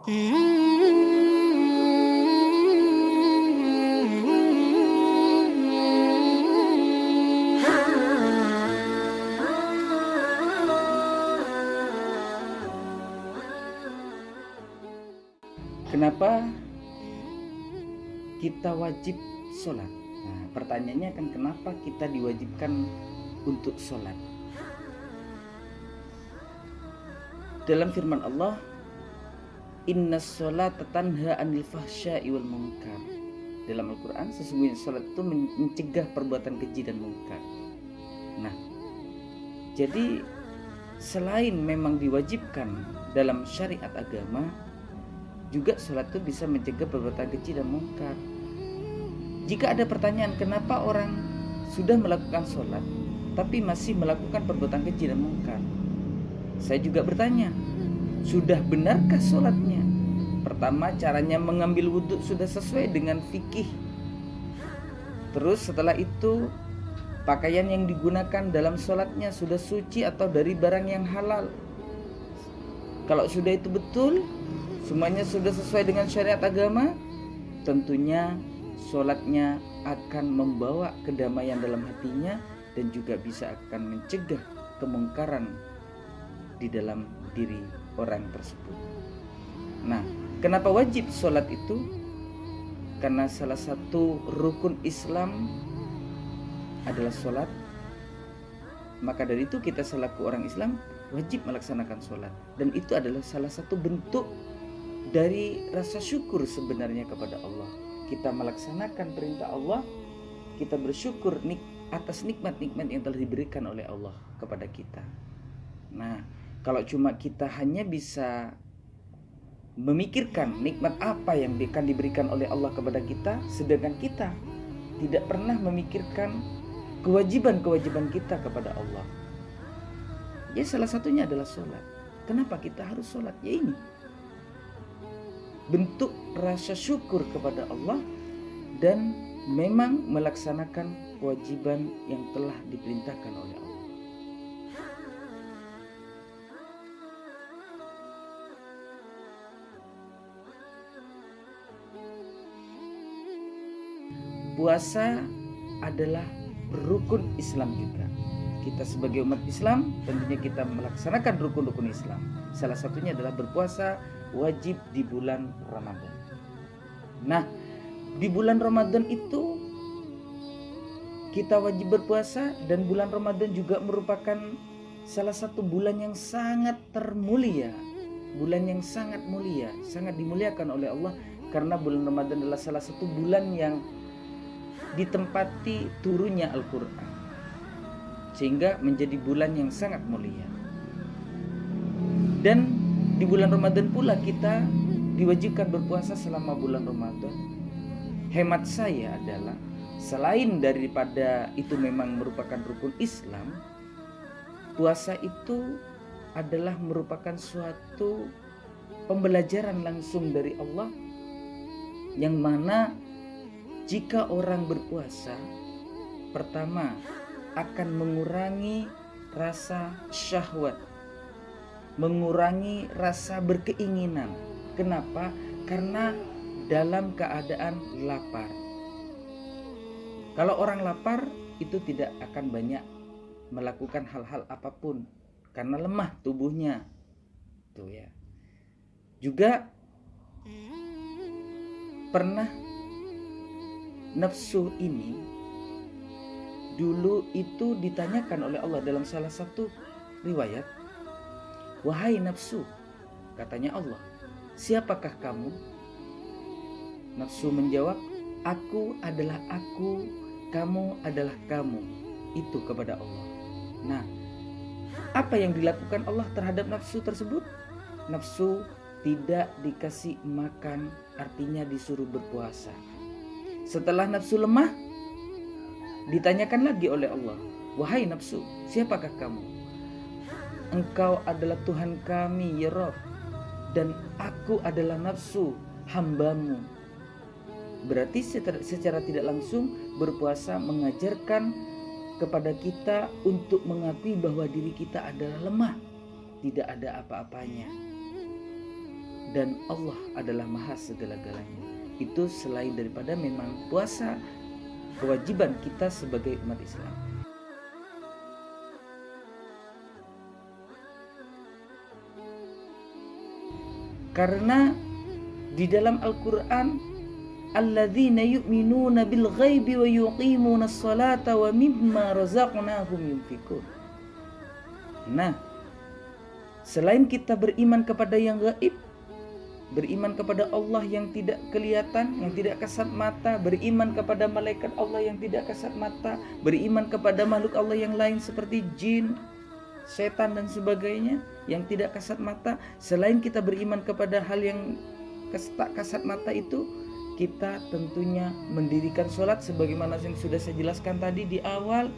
Kenapa kita wajib sholat? Nah, pertanyaannya kan kenapa kita diwajibkan untuk sholat? Dalam firman Allah, Innas sholata tanha anil fahsya'i wal munkar. Dalam Al-Quran, sesungguhnya sholat itu mencegah perbuatan keji dan munkar. Nah, jadi selain memang diwajibkan dalam syariat agama, juga sholat itu bisa mencegah perbuatan keji dan munkar. Jika ada pertanyaan kenapa orang sudah melakukan sholat tapi masih melakukan perbuatan keji dan munkar, saya juga bertanya, sudah benarkah sholatnya? Pertama, caranya mengambil wudhu sudah sesuai dengan fikih. Terus setelah itu, pakaian yang digunakan dalam sholatnya sudah suci atau dari barang yang halal. Kalau sudah itu betul, semuanya sudah sesuai dengan syariat agama, tentunya sholatnya akan membawa kedamaian dalam hatinya dan juga bisa akan mencegah kemungkaran di dalam diri orang tersebut. Nah, kenapa wajib sholat itu? Karena salah satu rukun Islam adalah sholat. Maka dari itu kita selaku orang Islam wajib melaksanakan sholat. Dan itu adalah salah satu bentuk dari rasa syukur sebenarnya kepada Allah. Kita melaksanakan perintah Allah, kita bersyukur atas nikmat-nikmat yang telah diberikan oleh Allah kepada kita. Nah, kalau cuma kita hanya bisa memikirkan nikmat apa yang akan diberikan oleh Allah kepada kita, sedangkan kita tidak pernah memikirkan kewajiban-kewajiban kita kepada Allah. Ya, salah satunya adalah sholat. Kenapa kita harus sholat? Ya ini, bentuk rasa syukur kepada Allah dan memang melaksanakan kewajiban yang telah diperintahkan oleh Allah. Puasa adalah rukun Islam juga. Kita sebagai umat Islam tentunya kita melaksanakan rukun-rukun Islam. Salah satunya adalah berpuasa wajib di bulan Ramadan. Nah, di bulan Ramadan itu kita wajib berpuasa, dan bulan Ramadan juga merupakan salah satu bulan yang sangat termulia. Bulan yang sangat mulia, sangat dimuliakan oleh Allah, karena bulan Ramadan adalah salah satu bulan yang ditempati turunnya Al-Quran, sehingga menjadi bulan yang sangat mulia. Dan di bulan Ramadan pula kita diwajibkan berpuasa selama bulan Ramadan. Hemat saya adalah selain daripada itu memang merupakan rukun Islam, puasa itu adalah merupakan suatu pembelajaran langsung dari Allah, yang mana jika orang berpuasa, pertama akan mengurangi rasa syahwat, mengurangi rasa berkeinginan. Kenapa? Karena dalam keadaan lapar. Kalau orang lapar itu tidak akan banyak melakukan hal-hal apapun karena lemah tubuhnya. Tuh ya. Juga pernah nafsu ini dulu itu ditanyakan oleh Allah dalam salah satu riwayat, "Wahai nafsu," katanya Allah, "siapakah kamu?" Nafsu menjawab, "Aku adalah aku, kamu adalah kamu." Itu kepada Allah. Nah, apa yang dilakukan Allah terhadap nafsu tersebut? Nafsu tidak dikasih makan, artinya disuruh berpuasa. Setelah nafsu lemah, ditanyakan lagi oleh Allah, "Wahai nafsu, siapakah kamu?" "Engkau adalah Tuhan kami, ya Rabb, dan aku adalah nafsu, hambamu." Berarti secara tidak langsung berpuasa mengajarkan kepada kita untuk mengakui bahwa diri kita adalah lemah, tidak ada apa-apanya. dan Allah adalah maha segala-galanya. Itu selain daripada memang puasa kewajiban kita sebagai umat Islam. Karena di dalam Al-Quran, alladzina yu'minuna bil ghaibi wa yuqimuna sholata wa mimma razaqnahum yunfikun. Nah, selain kita beriman kepada yang gaib, beriman kepada Allah yang tidak kelihatan, yang tidak kasat mata, beriman kepada malaikat Allah yang tidak kasat mata, beriman kepada makhluk Allah yang lain seperti jin, setan dan sebagainya yang tidak kasat mata. Selain kita beriman kepada hal yang tak kasat mata itu, kita tentunya mendirikan sholat sebagaimana yang sudah saya jelaskan tadi di awal,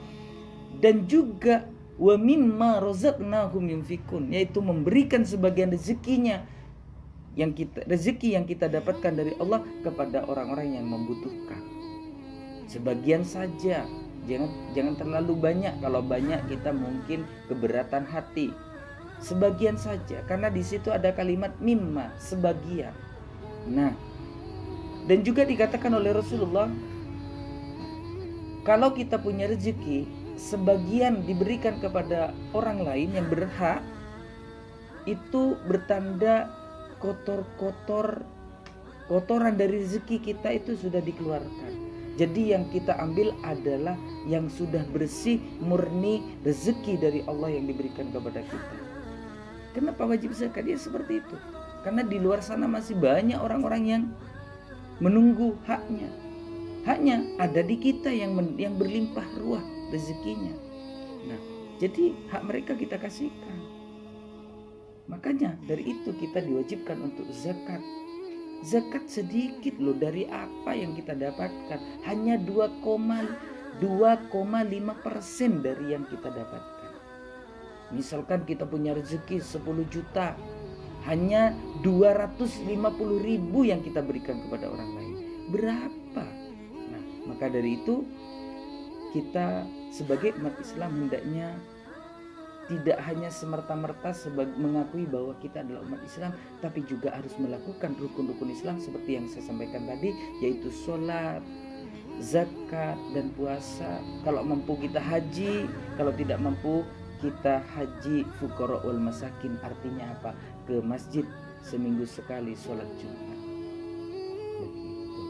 dan juga wa mimma razaqnahum yunfikun, yaitu memberikan sebagian rezekinya rezeki yang kita dapatkan dari Allah kepada orang-orang yang membutuhkan. Sebagian saja, jangan terlalu banyak. Kalau banyak kita mungkin keberatan hati. Sebagian saja, karena di situ ada kalimat mimma, sebagian. Nah, dan juga dikatakan oleh Rasulullah, kalau kita punya rezeki, sebagian diberikan kepada orang lain yang berhak, itu bertanda kotoran dari rezeki kita itu sudah dikeluarkan. Jadi yang kita ambil adalah yang sudah bersih, murni rezeki dari Allah yang diberikan kepada kita. Kenapa wajib zakat? Ya seperti itu. Karena di luar sana masih banyak orang-orang yang menunggu haknya. Haknya ada di kita yang berlimpah ruah rezekinya. Nah, jadi hak mereka kita kasihkan. Makanya dari itu kita diwajibkan untuk zakat. Zakat sedikit loh dari apa yang kita dapatkan. Hanya 2,5% dari yang kita dapatkan. Misalkan kita punya rezeki 10 juta, hanya 250.000 yang kita berikan kepada orang lain. Berapa? Nah, maka dari itu kita sebagai umat Islam hendaknya tidak hanya semerta-merta mengakui bahwa kita adalah umat Islam, tapi juga harus melakukan rukun-rukun Islam seperti yang saya sampaikan tadi, yaitu sholat, zakat, dan puasa. Kalau mampu kita haji, kalau tidak mampu kita haji fuqara wal masakin. Artinya apa? Ke masjid seminggu sekali sholat Jumat. Begitu.